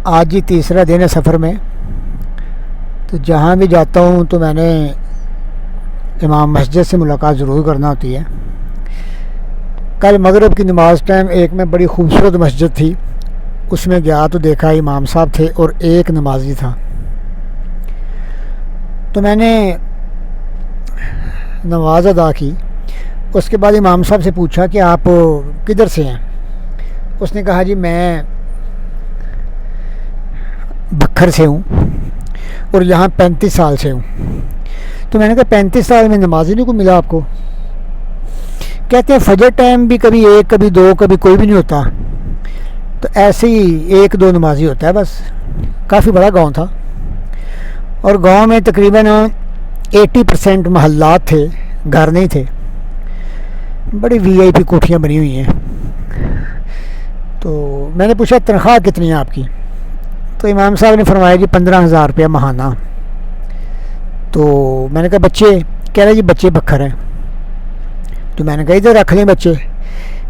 آج ہی تیسرا دن ہے سفر میں، تو جہاں بھی جاتا ہوں تو میں نے امام مسجد سے ملاقات ضرور کرنا ہوتی ہے۔ کل مغرب کی نماز ٹائم ایک میں بڑی خوبصورت مسجد تھی، اس میں گیا تو دیکھا امام صاحب تھے اور ایک نمازی تھا۔ تو میں نے نماز ادا کی، اس کے بعد امام صاحب سے پوچھا کہ آپ کدھر سے ہیں؟ اس نے کہا جی میں بکھر سے ہوں اور یہاں 35 سال سے ہوں۔ تو میں نے کہا 35 سال میں نمازی نہیں کو ملا آپ کو؟ کہتے ہیں فجر ٹائم بھی کبھی ایک کبھی دو کبھی کوئی بھی نہیں ہوتا، تو ایسے ہی ایک دو نمازی ہوتا ہے بس۔ کافی بڑا گاؤں تھا اور گاؤں میں تقریباً 80% محلات تھے، گھر نہیں تھے، بڑی وی آئی پی کوٹھیاں بنی ہوئی ہیں۔ تو میں نے پوچھا تنخواہ کتنی ہے آپ کی؟ تو امام صاحب نے فرمایا جی 15,000 روپیہ ماہانہ۔ تو میں نے کہا بچے؟ کہہ رہے جی بچے بکھر ہیں۔ تو میں نے کہا ادھر رکھ لیں بچے۔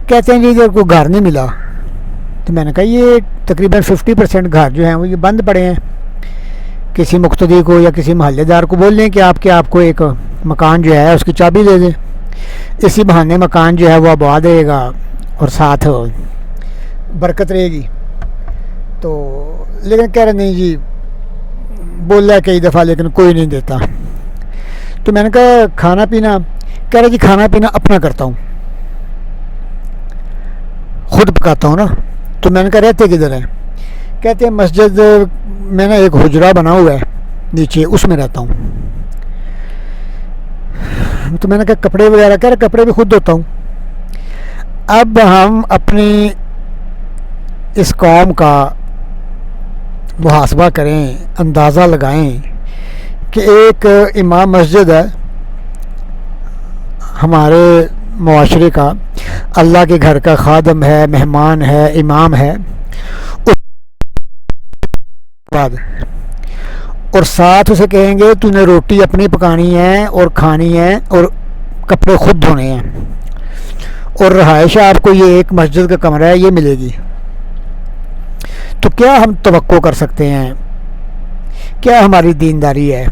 کہتے ہیں جی ادھر کوئی گھر نہیں ملا۔ تو میں نے کہا یہ تقریباً 50% گھر جو ہیں وہ یہ بند پڑے ہیں، کسی مقتدی کو یا کسی محلے دار کو بول لیں کہ آپ کو ایک مکان جو ہے اس کی چابی دے دیں، اسی بہانے مکان جو ہے وہ آباد رہے گا اور ساتھ برکت رہے گی۔ تو لیکن کہہ رہے نہیں جی، بولا کئی دفعہ لیکن کوئی نہیں دیتا۔ تو میں نے کہا کھانا پینا؟ کہہ رہے جی کھانا پینا اپنا کرتا ہوں، خود پکاتا ہوں نا۔ تو میں نے کہا رہتے کدھر ہیں؟ کہتے ہیں مسجد میں نا ایک حجرہ بنا ہوا ہے نیچے، اس میں رہتا ہوں۔ تو میں نے کہا کپڑے وغیرہ؟ کہہ رہے کپڑے بھی خود دھوتا ہوں۔ اب ہم اپنی اس قوم کا محاسبہ کریں، اندازہ لگائیں کہ ایک امام مسجد ہے ہمارے معاشرے کا، اللہ کے گھر کا خادم ہے، مہمان ہے، امام ہے، اور ساتھ اسے کہیں گے تو نے روٹی اپنی پکانی ہے اور کھانی ہے اور کپڑے خود دھونے ہیں، اور رہائش آپ کو یہ ایک مسجد کا کمرہ ہے یہ ملے گی، تو کیا ہم توقع کر سکتے ہیں؟ کیا ہماری دینداری ہے؟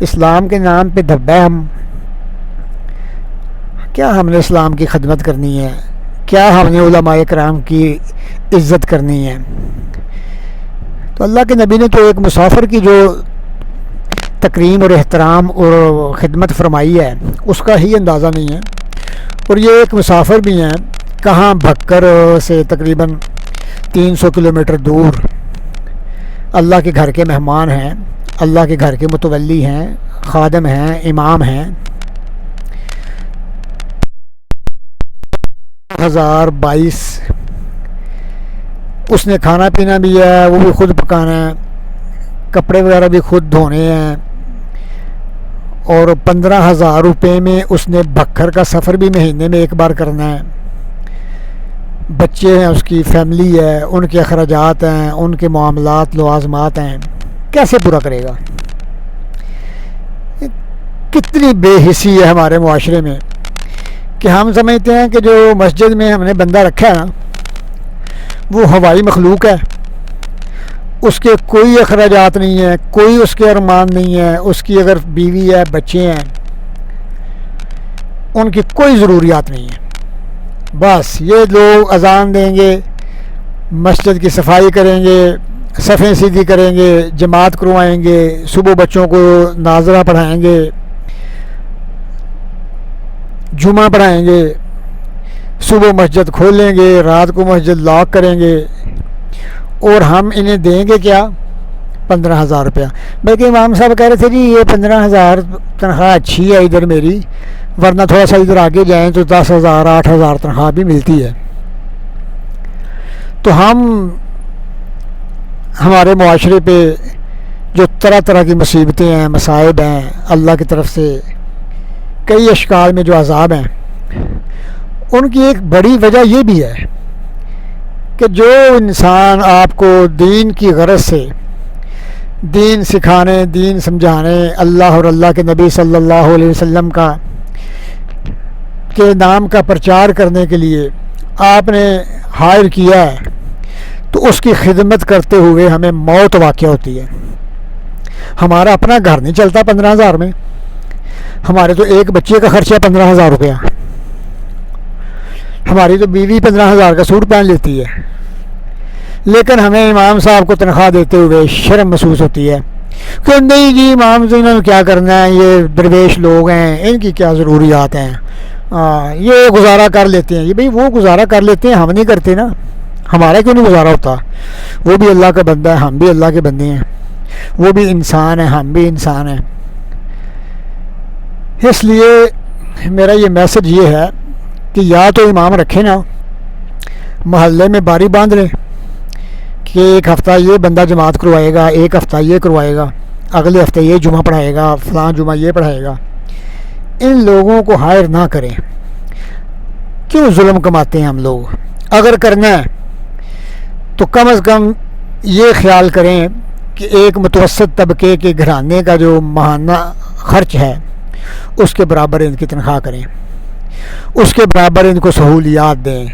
اسلام کے نام پہ دھبا ہے ہم؟ کیا ہم نے اسلام کی خدمت کرنی ہے؟ کیا ہم نے علماء کرام کی عزت کرنی ہے؟ تو اللہ کے نبی نے تو ایک مسافر کی جو تکریم اور احترام اور خدمت فرمائی ہے اس کا ہی اندازہ نہیں ہے، اور یہ ایک مسافر بھی ہیں کہاں بھکر سے تقریباً 300 کلومیٹر دور، اللہ کے گھر کے مہمان ہیں، اللہ کے گھر کے متولی ہیں، خادم ہیں، امام ہیں۔ 2022 اس نے کھانا پینا بھی ہے، وہ بھی خود پکانا ہے، کپڑے وغیرہ بھی خود دھونے ہیں، اور 15,000 روپے میں اس نے بکھر کا سفر بھی مہینے میں ایک بار کرنا ہے۔ بچے ہیں، اس کی فیملی ہے، ان کے اخراجات ہیں، ان کے معاملات لوازمات ہیں، کیسے پورا کرے گا؟ کتنی بے حسی ہے ہمارے معاشرے میں کہ ہم سمجھتے ہیں کہ جو مسجد میں ہم نے بندہ رکھا ہے نا وہ ہوائی مخلوق ہے، اس کے کوئی اخراجات نہیں ہیں، کوئی اس کے ارمان نہیں ہے، اس کی اگر بیوی ہے، بچے ہیں، ان کی کوئی ضروریات نہیں ہے، بس یہ لوگ اذان دیں گے، مسجد کی صفائی کریں گے، صفیں سیدھی کریں گے، جماعت کروائیں گے، صبح بچوں کو ناظرہ پڑھائیں گے، جمعہ پڑھائیں گے، صبح مسجد کھولیں گے، رات کو مسجد لاک کریں گے، اور ہم انہیں دیں گے کیا؟ 15,000 روپیہ۔ بلکہ امام صاحب کہہ رہے تھے جی یہ 15,000 تنخواہ اچھی ہے ادھر میری، ورنہ تھوڑا سا ادھر آگے جائیں تو 10,000 8,000 تنخواہ بھی ملتی ہے۔ تو ہمارے معاشرے پہ جو طرح طرح کی مصیبتیں ہیں، مصائب ہیں، اللہ کی طرف سے کئی اشکال میں جو عذاب ہیں، ان کی ایک بڑی وجہ یہ بھی ہے کہ جو انسان آپ کو دین کی غرض سے دین سکھانے، دین سمجھانے، اللہ اور اللہ کے نبی صلی اللہ علیہ وسلم کے نام کا پرچار کرنے کے لیے آپ نے ہائر کیا ہے، تو اس کی خدمت کرتے ہوئے ہمیں موت واقع ہوتی ہے. ہمارا اپنا گھر نہیں چلتا 15,000 میں. ہمارے تو ایک بچے کا خرچہ 15,000 روپیہ. ہماری تو بیوی 15,000 کا سوٹ پہن لیتی ہے. لیکن ہمیں امام صاحب کو تنخواہ دیتے ہوئے شرم محسوس ہوتی ہے کہ نہیں جی امام سے انہوں نے کیا کرنا ہے, یہ درویش لوگ ہیں, ان کی کیا ضروریات ہیں, یہ گزارا کر لیتے ہیں. یہ بھئی وہ گزارا کر لیتے ہیں, ہم نہیں کرتے نا. ہمارا کیوں نہیں گزارا ہوتا؟ وہ بھی اللہ کا بندہ ہے, ہم بھی اللہ کے بندے ہیں. وہ بھی انسان ہیں, ہم بھی انسان ہیں. اس لیے میرا یہ میسج یہ ہے کہ یا تو امام رکھیں نا, محلے میں باری باندھ لیں کہ ایک ہفتہ یہ بندہ جماعت کروائے گا, ایک ہفتہ یہ کروائے گا, اگلے ہفتے یہ جمعہ پڑھائے گا, فلاں جمعہ یہ پڑھائے گا. ان لوگوں کو ہائر نہ کریں. کیوں ظلم کماتے ہیں ہم لوگ؟ اگر کرنا ہے تو کم از کم یہ خیال کریں کہ ایک متوسط طبقے کے گھرانے کا جو ماہانہ خرچ ہے اس کے برابر ان کی تنخواہ کریں, اس کے برابر ان کو سہولیات دیں.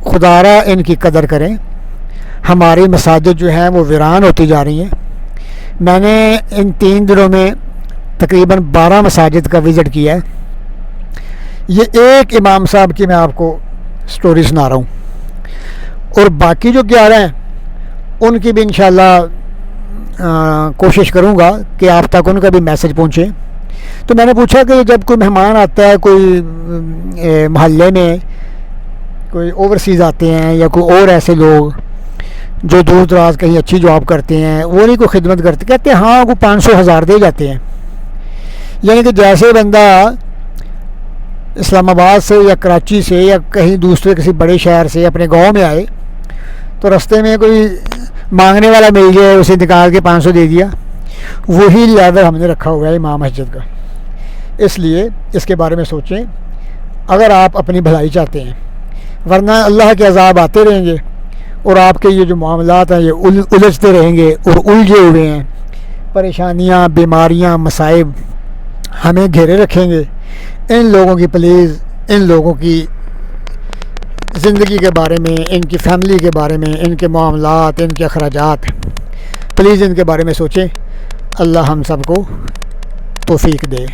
خدا را ان کی قدر کریں. ہماری مساجد جو ہیں وہ ویران ہوتی جا رہی ہیں. میں نے ان 3 دنوں میں تقریباً 12 مساجد کا وزٹ کیا ہے. یہ ایک امام صاحب کی میں آپ کو سٹوری سنا رہا ہوں, اور باقی جو 11 ہیں ان کی بھی انشاءاللہ کوشش کروں گا کہ آپ تک ان کا بھی میسج پہنچے. تو میں نے پوچھا کہ جب کوئی مہمان آتا ہے, کوئی محلے میں کوئی اوورسیز آتے ہیں یا کوئی اور ایسے لوگ جو دور دراز کہیں اچھی جاب کرتے ہیں, وہ نہیں کوئی خدمت کرتے, کہتے ہیں ہاں کوئی 500,000 دے جاتے ہیں. یعنی کہ جیسے بندہ اسلام آباد سے یا کراچی سے یا کہیں دوسرے کسی بڑے شہر سے اپنے گاؤں میں آئے تو رستے میں کوئی مانگنے والا مل جائے, اسے نکال کے 500 دے دیا. وہی لیول ہم نے رکھا ہوا ہے امام مسجد کا. اس لیے اس کے بارے میں سوچیں اگر آپ اپنی بھلائی چاہتے ہیں, ورنہ اللہ کے عذاب آتے رہیں گے اور آپ کے یہ جو معاملات ہیں یہ الجھتے رہیں گے اور الجھے ہوئے ہیں. پریشانیاں, بیماریاں, مصائب ہمیں گھیرے رکھیں گے. ان لوگوں کی پلیز, ان لوگوں کی زندگی کے بارے میں, ان کی فیملی کے بارے میں, ان کے معاملات, ان کے اخراجات, پلیز ان کے بارے میں سوچیں. اللہ ہم سب کو توفیق دے.